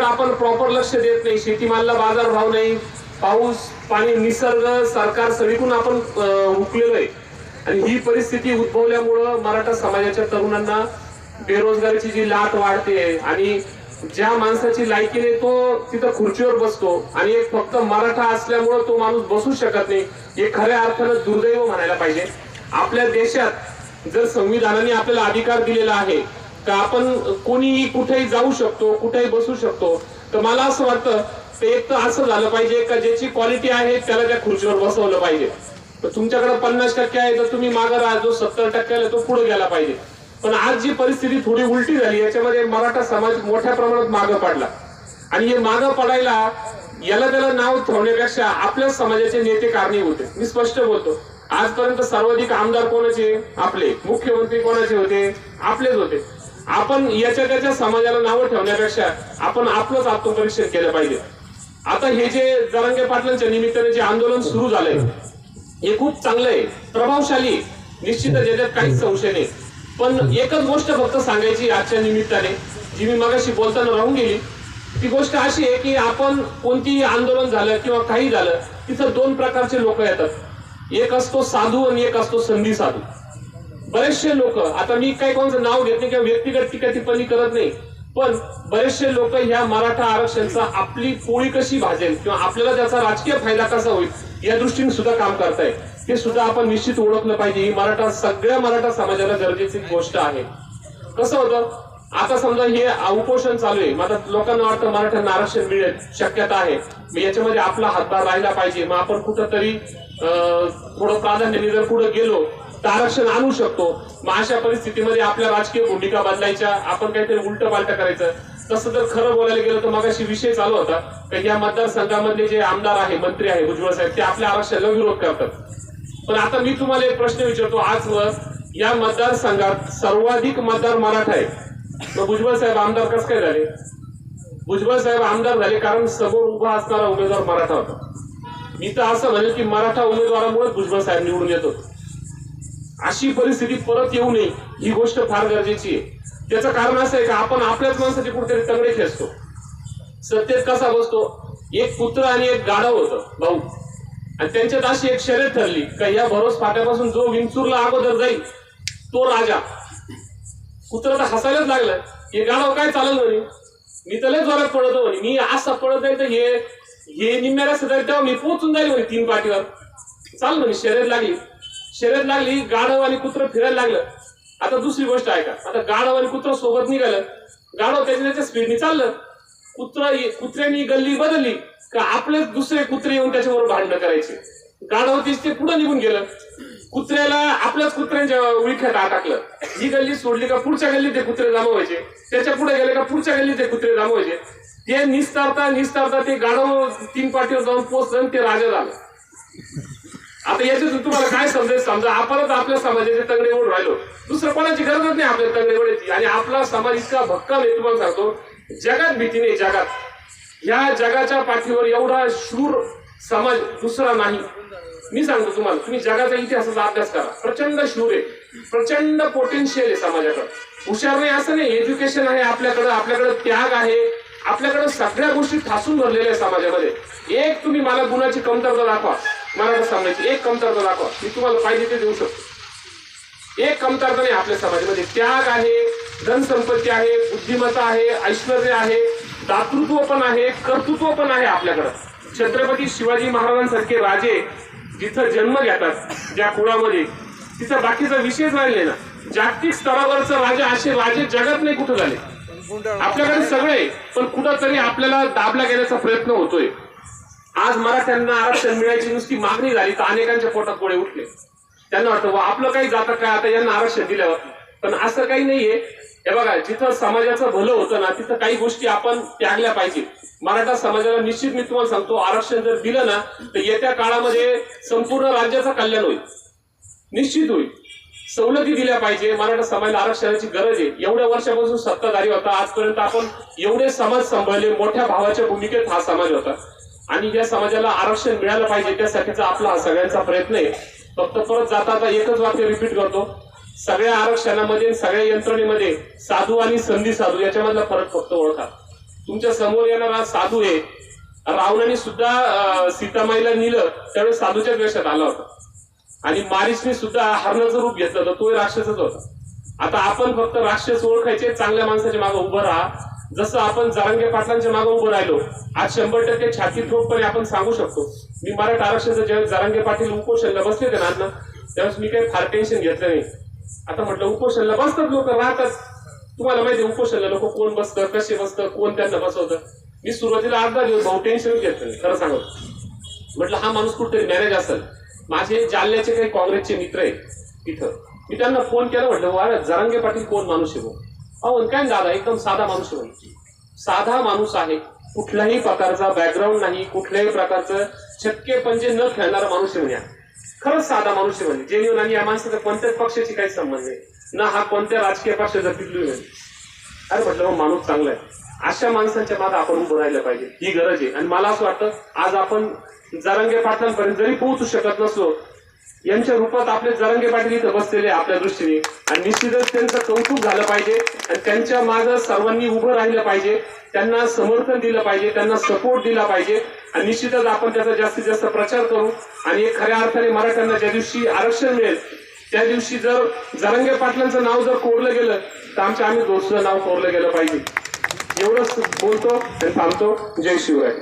आपण प्रॉपर लक्ष देत नाही, शेतीमालाला बाजारभाव नाही, पाऊस पाणी निसर्ग सरकार सगळीकडून आपण हुकलेलो आहे आणि ही परिस्थिती उद्भवल्यामुळं मराठा समाजाच्या तरुणांना बेरोजगारीची जी लाट वाढते आणि ज्या माणसाची लायकी नाही तो तिथं खुर्चीवर बसतो आणि एक फक्त मराठा असल्यामुळं तो माणूस बसू शकत नाही, हे खऱ्या अर्थानं दुर्दैव म्हणायला पाहिजे. आपल्या देशात जर संविधानाने आपल्याला अधिकार दिलेला आहे का आपण कोणीही कुठेही जाऊ शकतो, कुठेही बसू शकतो, तर मला असं वाटतं ते एक तर असं झालं पाहिजे का ज्याची क्वालिटी आहे त्याला त्या खुर्चीवर बसवलं पाहिजे. तर तुमच्याकडे 50% आहे तर तुम्ही मागे राहा, जो 70% आहे तो पुढे गेला पाहिजे. पण आज जी परिस्थिती थोडी उलटी झाली, याच्यामध्ये मराठा समाज मोठ्या प्रमाणात मागे पडला आणि हे मागे पडायला याला त्याला नाव ठेवण्यापेक्षा आपल्या समाजाचे नेते कारणीभूत होते. मी स्पष्ट बोलतो, आजपर्यंत सर्वाधिक आमदार कोणाचे? आपले. मुख्यमंत्री कोणाचे होते? आपलेच होते. आपण याच्या त्याच्या समाजाला नावं ठेवण्यापेक्षा आपण आपलंच आत्मपरीक्षण केलं पाहिजे. आता हे जे जरांगे पाटलांच्या निमित्ताने जे आंदोलन सुरू झालंय हे खूप चांगलं आहे, प्रभावशाली, निश्चितच याच्यात काहीच संशय नाही. पण एकच गोष्ट फक्त सांगायची आजच्या निमित्ताने, जी मी मगाशी बोलताना राहून गेली, ती गोष्ट अशी आहे की आपण कोणतीही आंदोलन झालं किंवा काही झालं तिथं दोन प्रकारचे लोक येतात. एक असतो साधू आणि एक असतो संधी साधू. बरेचसे लोक, आता मी काही कोणाचं नाव घेत नाही किंवा व्यक्तिगत टीका टिप्पणी करत नाही, पण बरेचसे लोक ह्या मराठा आरक्षणचा आपली पोळी कशी भाजेल किंवा आपल्याला त्याचा राजकीय फायदा कसा होईल या दृष्टीने सुद्धा काम करताय. हे सुद्धा आपण निश्चित ओळखलं पाहिजे. ही सगळ्या मराठा समाजाला गरजेची गोष्ट आहे. कसं होतं, आता समजा हे उपोषण चालू आहे, मग आता लोकांना वाटतं मराठ्यांना आरक्षण मिळेल, शक्यता आहे, मग याच्यामध्ये आपला हातभार राहिला पाहिजे, मग आपण कुठंतरी थोडं प्राधान्याने जर पुढे गेलो तर आरक्षण आणू शकतो. मग अशा परिस्थितीमध्ये आपल्या राजकीय भूमिका बदलायच्या, आपण काहीतरी उलट पालट करायचं. तसं जर खरं बोलायला गेलं तर मगाशी विषय चालू होता की या मतदारसंघामधले जे आमदार आहे, मंत्री आहे, भुजबळ साहेब, ते आपल्या आरक्षणाला विरोध करतात. पण आता मी तुम्हाला एक प्रश्न विचारतो, आजवर या मतदारसंघात सर्वाधिक मतदार मराठा आहे, मग भुजबळ साहेब आमदार कसं काय झाले? भुजबळ साहेब आमदार झाले कारण समोर उभा असणारा उमेदवार मराठा होता. मी तर असं म्हणेल की मराठा उमेदवारामुळे भुजबळ साहेब निवडून येत होते. अशी परिस्थिती परत येऊ नये ही गोष्ट फार गरजेची आहे. त्याचं कारण असं आहे का आपण आपल्याच माणसाचे कुठेतरी तंगडे खेचतो. सत्तेत कसा बसतो, एक पुत्र आणि एक गाढव होतं भाऊ, आणि त्यांच्यात अशी एक शर्यत ठरली का या भरोस फाट्यापासून जो विंचूरला अगोदर जाईल तो राजा. कुत्र तर हसायलाच लागलं, हे गाढव काय चालेल म्हणे, मी तर लय जोरात पडतो म्हणे, मी असा पडत नाही तर हे निम्म्याला सध्या तेव्हा मी पोहोचून जाईल म्हणे 3 पाठीवर. चाल म्हणे, शर्यत लागली, गाढव आणि कुत्र फिरायला लागलं. आता दुसरी गोष्ट आहे का, आता गाढव आणि कुत्र सोबत निघालं, गाढव त्याच्या स्पीडने चाललं, कुत्र्यानी गल्ली बदलली का आपलेच दुसरे कुत्रे येऊन त्याच्याबरोबर भांडणं करायचे. गाढव ते पुढे निघून गेलं, कुत्र्याला आपल्याच कुत्र्यांच्या विळख्यात अटकलं. ही गल्ली सोडली का पुढच्या गल्लीत ते कुत्रे जमा व्हायचे, त्याच्या पुढे गेले का पुढच्या गल्लीत ते कुत्रे जमा व्हायचे. ते निस्तारता ते गाढव 3 पाठीवर जाऊन पोहोचलं, ते राजा झालं. आता याच्यातून तुम्हाला काय समजायचं, समजा आपणच आपल्या समाजाचे तंगडे ओढून राहिलो, दुसरं कोणाची गरजच नाही आपल्या तंगडे ओढायची. आणि आपला समाज इतका भक्कम आहे, तुम्हाला सांगतो, जगात भीती नाही. जगात, या जगाच्या पाठीवर एवढा शूर समाज दुसरा नाही. मी सांगतो तुम्हाला, तुम्ही जगाचा इतिहासाचा अभ्यास करा, प्रचंड शूर आहे, प्रचंड पोटेन्शियल आहे समाजाकडे. हुशार नाही असं नाही, एज्युकेशन आहे आपल्याकडे त्याग आहे, आपल्याकडे सगळ्या गोष्टी ठासून भरलेल्या आहे समाजामध्ये. एक तुम्ही मला गुणाची कमतरता दाखवा, मराठा समाजाची एक कमतरता दाखवा, मी तुम्हाला पाहिजे ते देऊ शकतो. एक कमतरता नाही आपल्या समाजामध्ये. त्याग आहे, धनसंपत्ती आहे, बुद्धिमत्ता आहे, ऐश्वर्य आहे, दातृत्व पण आहे, कर्तृत्व पण आहे आपल्याकडं. छत्रपती शिवाजी महाराजांसारखे राजे जिथं जन्म घेतात, ज्या कुळामध्ये, तिथं बाकीचा विषयच राहिले ना. जागतिक स्तरावरचं राजा, असे राजे जगात नाही कुठं झाले. आपल्याकडे सगळे, पण कुठंतरी आपल्याला दाबला गेल्याचा प्रयत्न होतोय. आज मराठ्यांना आरक्षण मिळायची नुसती मागणी झाली तर अनेकांच्या पोटात गोळे उठले. त्यांना वाटतं आपलं काही जातं काय आता यांना आरक्षण दिल्यावर. पण असं काही नाहीये. हे बघा, जिथं समाजाचं भलं होतं ना तिथं काही गोष्टी आपण त्यागल्या पाहिजे. मराठा समाजाला निश्चित मी तुम्हाला सांगतो, आरक्षण जर दिलं ना तर येत्या काळामध्ये संपूर्ण राज्याचं कल्याण होईल, निश्चित होईल. सवलती दिल्या पाहिजे. मराठा समाजाला आरक्षणाची गरज आहे. एवढ्या वर्षापासून सत्ताधारी होता, आजपर्यंत आपण एवढे समाज सांभाळले, मोठ्या भावाच्या भूमिकेत हा समाज होता, आणि या समाजाला आरक्षण मिळालं पाहिजे त्यासाठीचा आपला हा सगळ्यांचा प्रयत्न आहे. फक्त परत जाता एकच वाक्य रिपीट करतो, सगळ्या आरक्षणामध्ये, सगळ्या यंत्रणेमध्ये साधू आणि संधी साधू याच्यामधला फरक फक्त ओळखा. तुमच्या समोर येणारा साधू आहे, रावणाने सुद्धा सीतामाईला नेलं त्यावेळेस साधूच्या वेशात आला होता, आणि मारीसने सुद्धा हरणाचं रूप घेतलं होतं, तोही राक्षसच होता. आता आपण फक्त राक्षस ओळखायचे, चांगल्या माणसाच्या मागे उभं राहा. जसं आपण जरांगे पाटलांच्या मागे उभं राहिलो, आज 100% छाती ठोकपणे आपण सांगू शकतो. मी मराठा आरक्षणाचं ज्यावेळेस जरांगे पाटील उपोषणला बसले होते ना, त्यावेळेस मी काही फार टेन्शन घेतलं नाही. आता म्हटलं उपोषणला बसतात लोक, राहतात. तुम्हाला माहिती आहे उपोषणला लोक कोण बसतं, कसे बसतं, कोण त्यांना बसवतं. मी सुरुवातीला 8-10 दिवस भाऊ टेन्शन घेतलं नाही, खरं सांगतो. म्हटलं हा माणूस कुठेतरी मॅनेज असेल. माझे जालन्याचे काही काँग्रेसचे मित्र आहेत तिथं, मी त्यांना फोन केला, म्हटलं वा जरांगे पाटील कोण माणूस आहे. अहो काय दादा, एकदम साधा माणूस आहे. साधा माणूस आहे, कुठल्याही प्रकारचा बॅकग्राऊंड नाही, कुठल्याही प्रकारचं छक्के पंजे न खेळणारा माणूस आहे. म्हणजे खरंच साधा माणूस आहे. म्हणजे जेन्युन, आणि या माणसाचा कोणत्याच पक्षाची काही संबंध नाही ना, हा कोणत्या राजकीय पक्षाचा टिकली नाही. अरे म्हटलं मग माणूस चांगला आहे. अशा माणसांच्या मागे आपण उभं राहिलं पाहिजे, ही गरज आहे. आणि मला असं वाटतं आज आपण जरांगे पाटलांपर्यंत जरी पोहोचू शकत नसलो, यांच्या रूपात आपले जरांगे पाटील इथं बसलेले आपल्या दृष्टीने, आणि निश्चितच त्यांचं कौतुक झालं पाहिजे आणि त्यांच्या मागे सर्वांनी उभं राहिलं पाहिजे, त्यांना समर्थन दिलं पाहिजे, त्यांना सपोर्ट दिला पाहिजे. आणि निश्चितच आपण त्याचा जास्तीत जास्त प्रचार करू. आणि खऱ्या अर्थाने मराठ्यांना ज्या दिवशी आरक्षण मिळेल त्या दिवशी जर जरांगे पाटलांचं नाव जर कोरलं गेलं तर आम्ही दोस्तचं नाव कोरलं गेलं पाहिजे. एवढंच बोलतो आणि थांबतो. जय शिवराय.